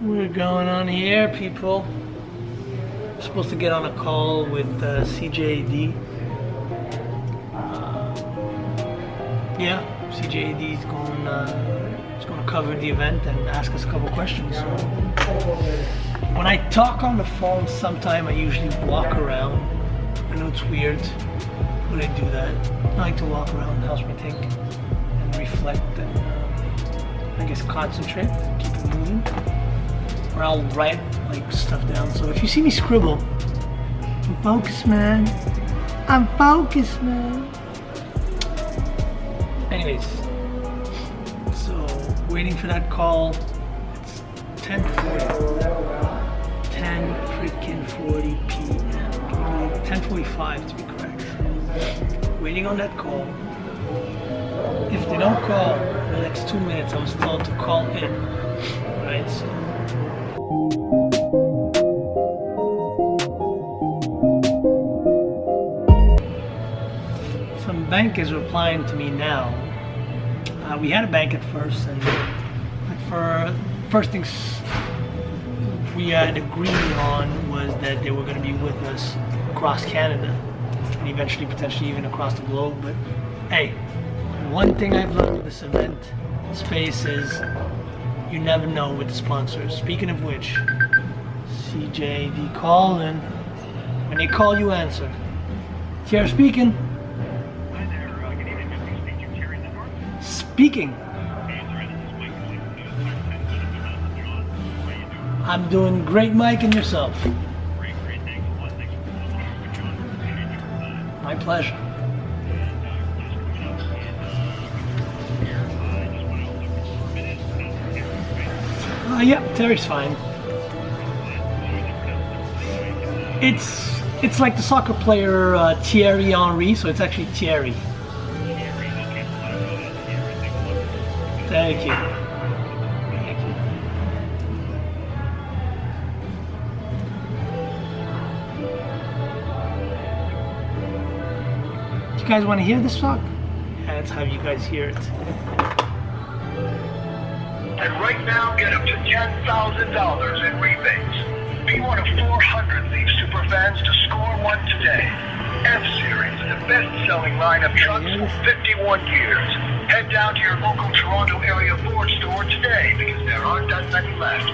We're going on here, people. We're supposed to get on a call with CJD. Yeah, CJD is going to cover the event and ask us a couple questions. So when I talk on the phone, sometime I usually walk around. I know it's weird, but I do that. I like to walk around, it helps me think and reflect and I guess concentrate, keep it moving. Or I'll write like stuff down. So if you see me scribble, I'm focused, man. I'm focused, man. Anyways, so waiting for that call. It's 10:40. 10:40 p.m. 10:45 to be correct. Waiting on that call. If they don't call in the next 2 minutes, I was told to call in. Right, so. Some bank is replying to me now. We had a bank at first, and for first things we had agreed on was that they were going to be with us across Canada and eventually potentially even across the globe. But hey, one thing I've learned with this event space is you never know with the sponsors. Speaking of which, CJD calling. When they call, you answer. Thierry speaking. Hi there. Good evening. Can you speak to Thierry Lindor? Speaking. I'm doing great, Mike, and yourself. Great. Thanks a lot. Thanks for John. My pleasure. Yeah, Terry's fine. It's like the soccer player Thierry Henry, so it's actually Thierry. Thank you. You guys want to hear this song? Yeah, that's how you guys hear it. And right now, get up to $10,000 in rebates. Be one of 400 Leaf superfans to score one today. F-Series, the best-selling line of trucks for 51 years. Head down to your local Toronto area Ford store today because there aren't that many left.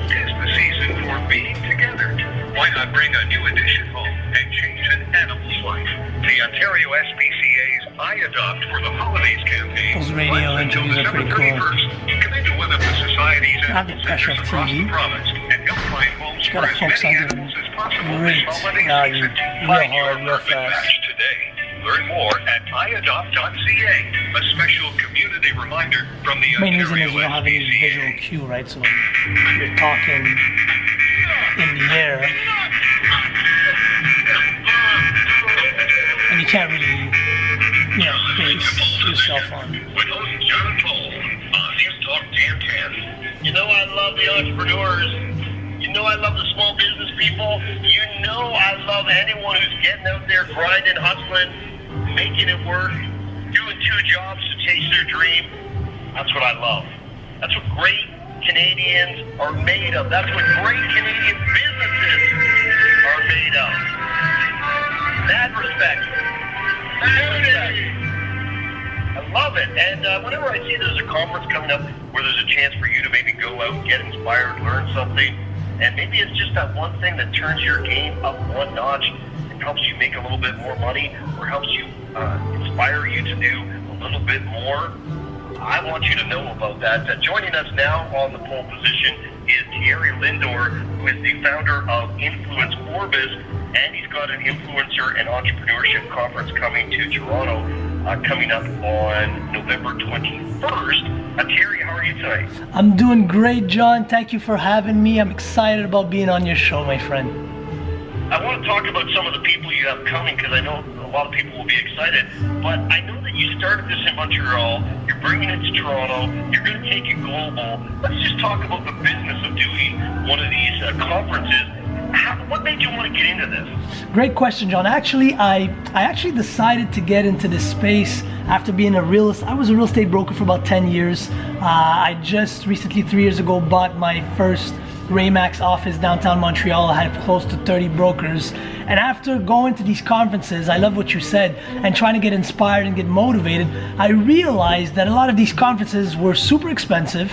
It's the season for being together. Why not bring a new addition home and change an animal's life? The Ontario SPCA's I Adopt for the Holidays campaign. Those radio interviews are pretty cool. Commit to one of the society's Not the pressure of TV. You gotta focus on giving great value, real hard, real fast. Today. Learn more at iadopt.ca. A special community reminder from the Main reason Ontario is you don't have any visual cue, right? So when you're talking in the air, and you can't really, base yourself on. With host John Toll on News Talk Jam 10. You know I love the entrepreneurs. You know I love the small business people. You know I love anyone who's getting out there grinding, hustling, making it work, doing 2 jobs to chase their dream. That's what I love. That's what great Canadians are made of. That's what great Canadian businesses are made of. Mad respect. I love it. And whenever I see there's a conference coming up where there's a chance for you to maybe go out, get inspired, learn something, and maybe it's just that one thing that turns your game up one notch and helps you make a little bit more money or helps you inspire you to do a little bit more, I want you to know about that. Joining us now on the pole position is Thierry Lindor, who is the founder of Influence Orbis, and he's got an influencer and entrepreneurship conference coming to Toronto, coming up on November 21st. Thierry, how are you tonight? I'm doing great, John. Thank you for having me. I'm excited about being on your show, my friend. I want to talk about some of the people you have coming because I know a lot of people will be excited, but I know that You started this in Montreal. You're bringing it to Toronto. You're going to take it global. Let's just talk about the business of doing one of these conferences. What made you want to get into this? Great question, John. Actually, I actually decided to get into this space after being I was a real estate broker for about 10 years. I just recently, 3 years ago, bought my first Remax office downtown Montreal. I had close to 30 brokers. And after going to these conferences, I love what you said, and trying to get inspired and get motivated, I realized that a lot of these conferences were super expensive.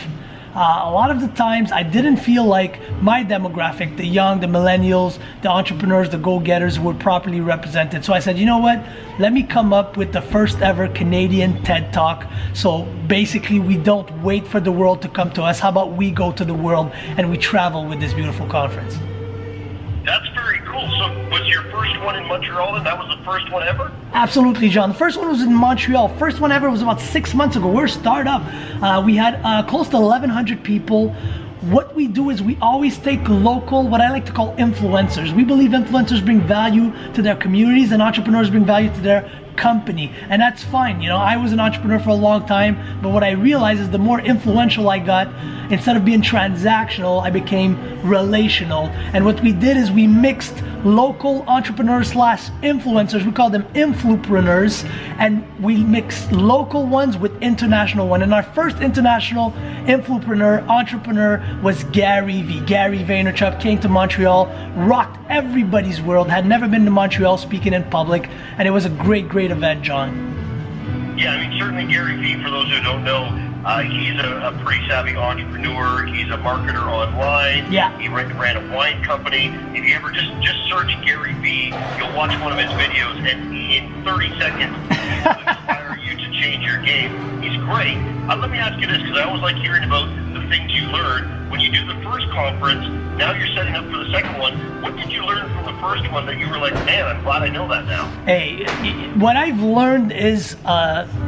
A lot of the times I didn't feel like my demographic, the young, the millennials, the entrepreneurs, the go-getters, were properly represented. So I said, you know what? Let me come up with the first ever Canadian TED Talk. So basically we don't wait for the world to come to us. How about we go to the world and we travel with this beautiful conference? That's very cool. So was your first one in Montreal, and that was the first one ever? Absolutely, John. The first one was in Montreal. First one ever was about 6 months ago. We're a startup. We had close to 1,100 people. What we do is we always take local, what I like to call influencers. We believe influencers bring value to their communities and entrepreneurs bring value to their company, and that's fine. You know, I was an entrepreneur for a long time, but what I realized is the more influential I got, instead of being transactional, I became relational. And what we did is we mixed local entrepreneurs slash influencers, we call them influpreneurs, and we mixed local ones with international one. And our first international influpreneur entrepreneur was Gary Vaynerchuk. Came to Montreal, rocked everybody's world, had never been to Montreal speaking in public, and it was a great event, John. Yeah, I mean, certainly Gary Vee, for those who don't know, he's a pretty savvy entrepreneur. He's a marketer online. Yeah. He ran a wine company. If you ever just search Gary Vee, you'll watch one of his videos, and in 30 seconds, he will inspire you to change your game. He's great. Let me ask you this, because I always like hearing about the things you learn. When you do the first conference, now you're setting up for the second one. What did you learn from the first one that you were like, man, I'm glad I know that now? Hey, what I've learned is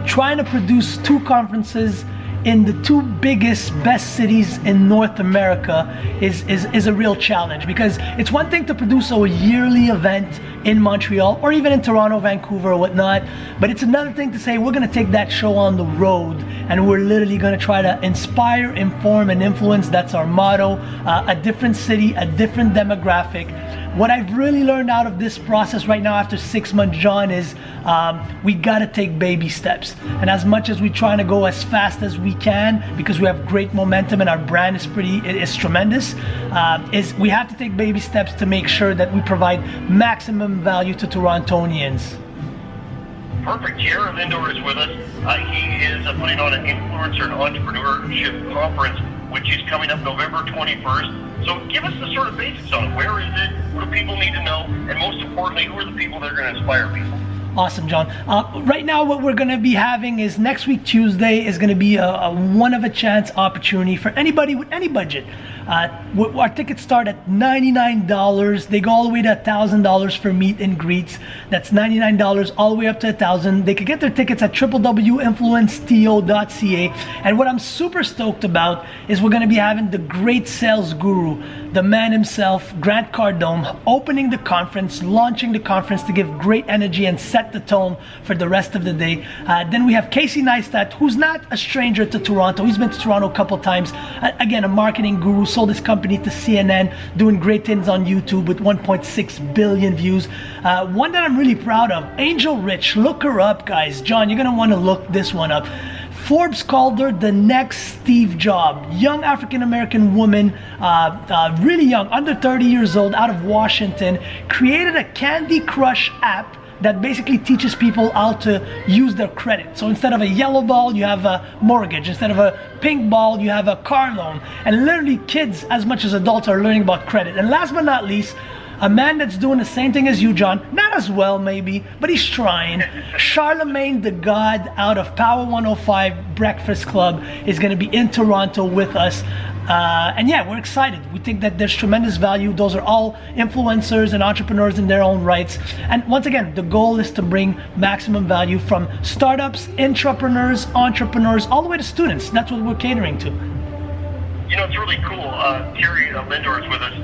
trying to produce two conferences in the two biggest, best cities in North America is a real challenge, because it's one thing to produce a yearly event in Montreal or even in Toronto, Vancouver or whatnot, but it's another thing to say we're gonna take that show on the road and we're literally gonna try to inspire, inform, and influence. That's our motto. A different city, a different demographic. What I've really learned out of this process right now after 6 months, John, is we gotta take baby steps. And as much as we're trying to go as fast as we can, because we have great momentum and our brand is tremendous, is we have to take baby steps to make sure that we provide maximum value to Torontonians. Perfect. Thierry Lindor is with us. He is putting on an influencer and entrepreneurship conference, which is coming up November 21st. So give us the sort of basics on it. Where is it? What do people need to know? And most importantly, who are the people that are going to inspire people? Awesome, John. Right now what we're going to be having is next week, Tuesday, is going to be a one-of-a-chance opportunity for anybody with any budget. Our tickets start at $99. They go all the way to $1,000 for meet and greets. That's $99 all the way up to $1,000. They can get their tickets at www.influenceto.ca. And what I'm super stoked about is we're going to be having the great sales guru, the man himself, Grant Cardone, opening the conference, launching the conference to give great energy and set the tone for the rest of the day. Then we have Casey Neistat, who's not a stranger to Toronto. He's been to Toronto a couple times. Again, a marketing guru, sold his company to CNN, doing great things on YouTube with 1.6 billion views. One that I'm really proud of, Angel Rich. Look her up, guys. John, you're gonna want to look this one up. Forbes called her the next Steve Jobs. Young African-American woman, really young, under 30 years old, out of Washington, created a Candy Crush app that basically teaches people how to use their credit. So instead of a yellow ball, you have a mortgage. Instead of a pink ball, you have a car loan. And literally kids, as much as adults, are learning about credit. And last but not least, a man that's doing the same thing as you, John, not as well maybe, but he's trying. Charlemagne the God out of Power 105 Breakfast Club is gonna be in Toronto with us. And yeah, we're excited. We think that there's tremendous value. Those are all influencers and entrepreneurs in their own rights. And once again, the goal is to bring maximum value from startups, intrapreneurs, entrepreneurs, all the way to students. That's what we're catering to. You know, it's really cool. Thierry Lindor is with us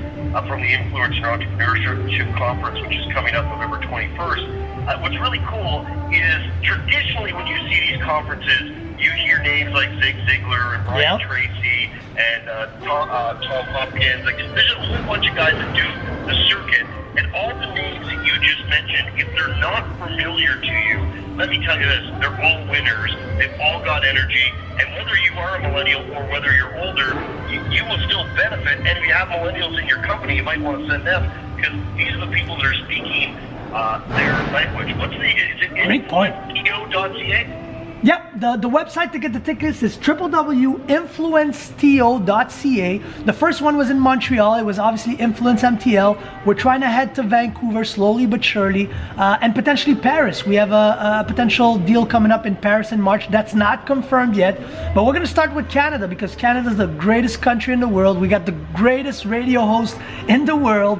from the Influencer Entrepreneurship Conference, which is coming up November 21st. What's really cool is traditionally when you see these conferences, you hear names like Zig Ziglar and Brian Tracy and Tom Hopkins. Like, there's a whole bunch of guys that do the circuit. And all the names that you just mentioned, if they're not familiar to you, let me tell you this, they're all winners. They've all got energy. And whether you are a millennial or whether you're older, you will still benefit. And if you have millennials in your company, you might want to send them, because these are the people that are speaking their language. What's the, is it influenceto.ca? Yep, the website to get the tickets is www.influenceto.ca. The first one was in Montreal. It was obviously Influence MTL. We're trying to head to Vancouver slowly but surely, and potentially Paris. We have a potential deal coming up in Paris in March. That's not confirmed yet, but we're going to start with Canada, because Canada is the greatest country in the world. We got the greatest radio host in the world,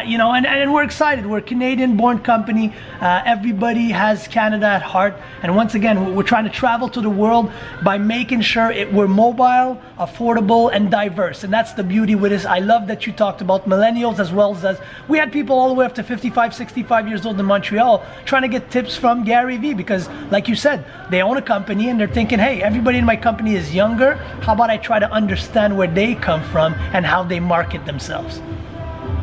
you know, and we're excited. We're a Canadian-born company. Everybody has Canada at heart, and once again, we're trying to travel to the world by making sure we're mobile, affordable, and diverse. And that's the beauty with this. I love that you talked about millennials as well as we had people all the way up to 55, 65 years old in Montreal trying to get tips from Gary Vee, because like you said, they own a company and they're thinking, hey, everybody in my company is younger. How about I try to understand where they come from and how they market themselves?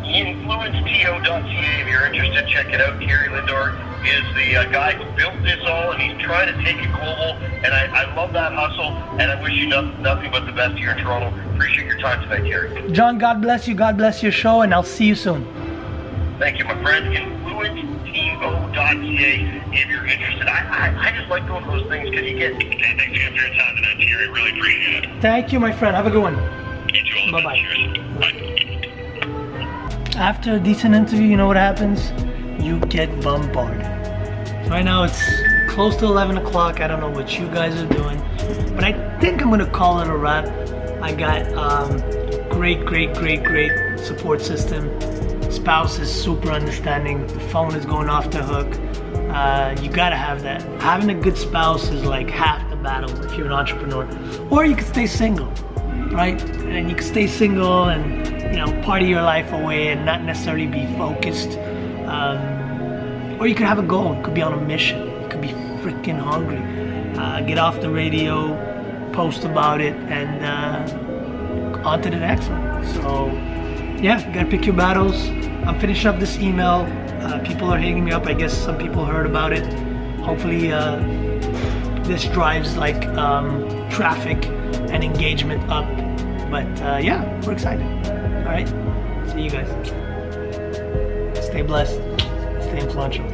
InfluenceTO.ca, if you're interested, check it out. Thierry Lindor is the guy who built this all, and he's trying to take it global, and I love that hustle, and I wish you nothing but the best here in Toronto. Appreciate your time tonight, Thierry. John, God bless you, God bless your show, and I'll see you soon. Thank you, my friend. InfluenceTO.ca, if you're interested. I just like going to those things because you get... Thanks for your time tonight, Thierry. Really appreciate it. Thank you, my friend. Have a good one. You too, all the Bye-bye. best. Cheers. Bye. After a decent interview, you know what happens? You get bombarded. Right now it's close to 11 o'clock. I don't know what you guys are doing, but I think I'm gonna call it a wrap. I got great support system. Spouse is super understanding. The phone is going off the hook. You gotta have that. Having a good spouse is like half the battle if you're an entrepreneur. Or you can stay single, right? And you can stay single and, you know, party your life away and not necessarily be focused. Or you could have a goal. You could be on a mission. You could be freaking hungry. Get off the radio, post about it, and on to the next one. So, yeah, you gotta pick your battles. I'm finishing up this email. People are hitting me up. I guess some people heard about it. Hopefully, this drives like traffic and engagement up. But yeah, we're excited. All right, see you guys. Stay blessed, stay influential.